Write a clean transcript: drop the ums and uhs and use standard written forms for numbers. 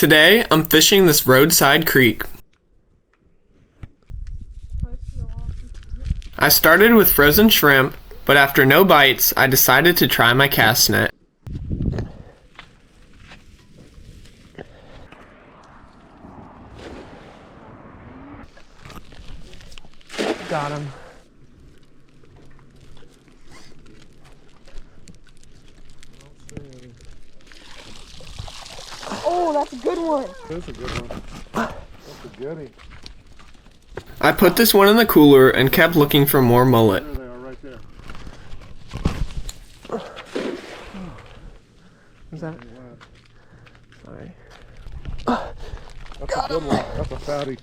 Today, I'm fishing this roadside creek. I started with frozen shrimp, but after no bites, I decided to try my cast net. Got him. Oh, that's a good one. That's a good one. That's a goodie. I put this one in the cooler and kept looking for more mullet. There they are, right there. Is that? Sorry. That's a good one. That's a fatty.